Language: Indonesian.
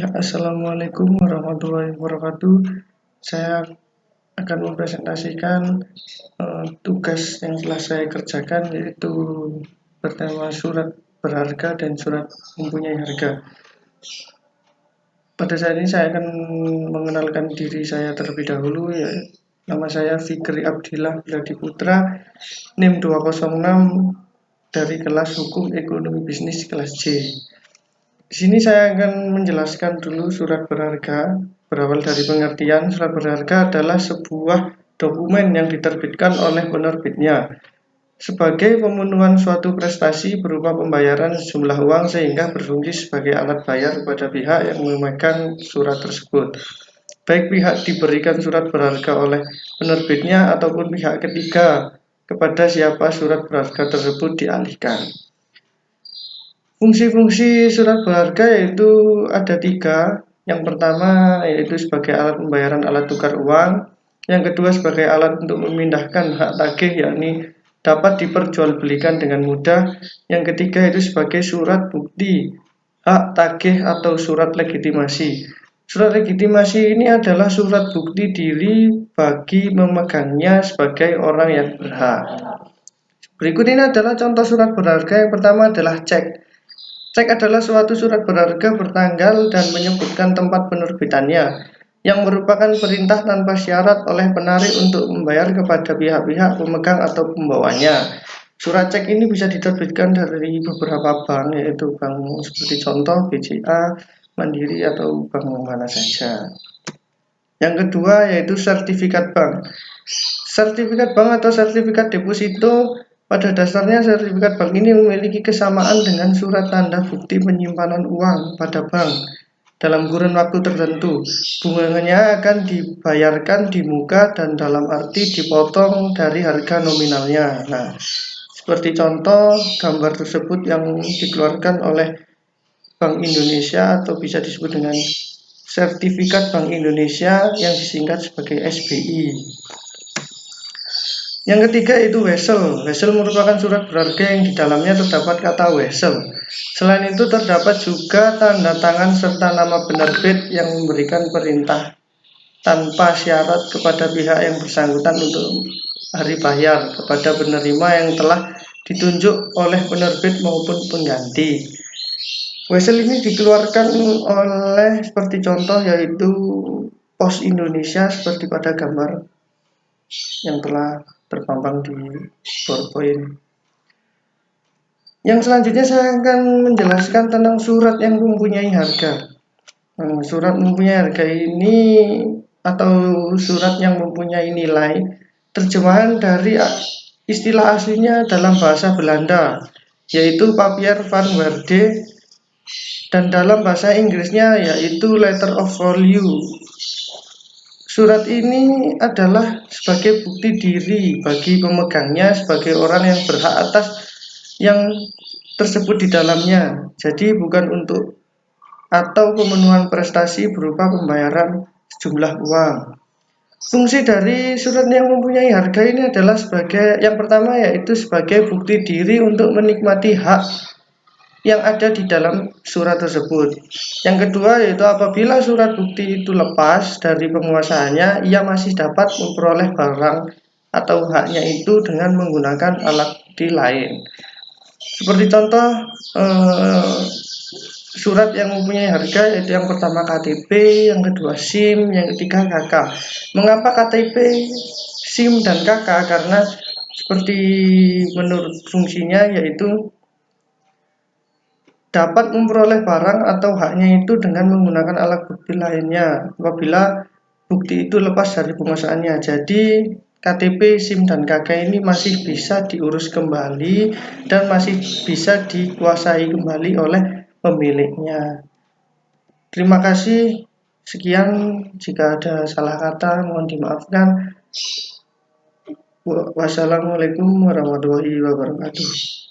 Ya, Assalamualaikum warahmatullahi wabarakatuh. Saya akan mempresentasikan tugas yang telah saya kerjakan, yaitu bertema surat berharga dan surat mempunyai harga. Pada saat ini saya akan mengenalkan diri saya terlebih dahulu. Ya, nama saya Fikri Abdillah Biladi Putra, NIM 206 dari kelas Hukum Ekonomi Bisnis kelas C. Di sini saya akan menjelaskan dulu surat berharga. Berawal dari pengertian, surat berharga adalah sebuah dokumen yang diterbitkan oleh penerbitnya sebagai pemenuhan suatu prestasi berupa pembayaran sejumlah uang sehingga berfungsi sebagai alat bayar kepada pihak yang memegang surat tersebut. Baik pihak diberikan surat berharga oleh penerbitnya ataupun pihak ketiga kepada siapa surat berharga tersebut dialihkan. Fungsi-fungsi surat berharga yaitu ada 3. Yang pertama yaitu sebagai alat pembayaran alat tukar uang. Yang kedua sebagai alat untuk memindahkan hak tagih, yakni dapat diperjualbelikan dengan mudah. Yang ketiga itu sebagai surat bukti hak tagih atau surat legitimasi. Surat legitimasi ini adalah surat bukti diri bagi memegangnya sebagai orang yang berhak. Berikut ini adalah contoh surat berharga. Yang pertama adalah cek. Cek adalah suatu surat berharga bertanggal dan menyebutkan tempat penerbitannya, yang merupakan perintah tanpa syarat oleh penarik untuk membayar kepada pihak-pihak pemegang atau pembawanya. Surat cek ini bisa diterbitkan dari beberapa bank, yaitu bank seperti contoh BCA, Mandiri, atau bank mana saja. Yang kedua yaitu sertifikat bank. Sertifikat bank atau sertifikat deposito, pada dasarnya sertifikat bank ini memiliki kesamaan dengan surat tanda bukti penyimpanan uang pada bank dalam kurun waktu tertentu. Bunganya akan dibayarkan di muka dan dalam arti dipotong dari harga nominalnya. Nah, seperti contoh gambar tersebut yang dikeluarkan oleh Bank Indonesia atau bisa disebut dengan Sertifikat Bank Indonesia yang disingkat sebagai SBI. Yang ketiga itu wesel. Wesel merupakan surat berharga yang di dalamnya terdapat kata wesel. Selain itu terdapat juga tanda tangan serta nama penerbit yang memberikan perintah tanpa syarat kepada pihak yang bersangkutan untuk hari bayar kepada penerima yang telah ditunjuk oleh penerbit maupun pengganti. Wesel ini dikeluarkan oleh seperti contoh yaitu Pos Indonesia seperti pada gambar yang telah terpampang di PowerPoint. Yang selanjutnya saya akan menjelaskan tentang surat yang mempunyai harga. Surat mempunyai harga ini atau surat yang mempunyai nilai, terjemahan dari istilah aslinya dalam bahasa Belanda, yaitu papier van waarde, dan dalam bahasa Inggrisnya yaitu letter of value. Surat ini adalah sebagai bukti diri bagi pemegangnya sebagai orang yang berhak atas yang tersebut di dalamnya. Jadi bukan untuk atau pemenuhan prestasi berupa pembayaran sejumlah uang. Fungsi dari surat yang mempunyai harga ini adalah sebagai yang pertama yaitu sebagai bukti diri untuk menikmati hak yang ada di dalam surat tersebut. Yang kedua yaitu apabila surat bukti itu lepas dari penguasaannya, ia masih dapat memperoleh barang atau haknya itu dengan menggunakan alat bukti lain. Seperti contoh surat yang mempunyai harga yaitu yang pertama KTP, yang kedua SIM, yang ketiga KK. Mengapa KTP, SIM, dan KK? Karena seperti menurut fungsinya yaitu dapat memperoleh barang atau haknya itu dengan menggunakan alat bukti lainnya apabila bukti itu lepas dari penguasaannya. Jadi KTP, SIM, dan KK ini masih bisa diurus kembali dan masih bisa dikuasai kembali oleh pemiliknya. Terima kasih. Sekian, jika ada salah kata mohon dimaafkan. Wassalamualaikum warahmatullahi wabarakatuh.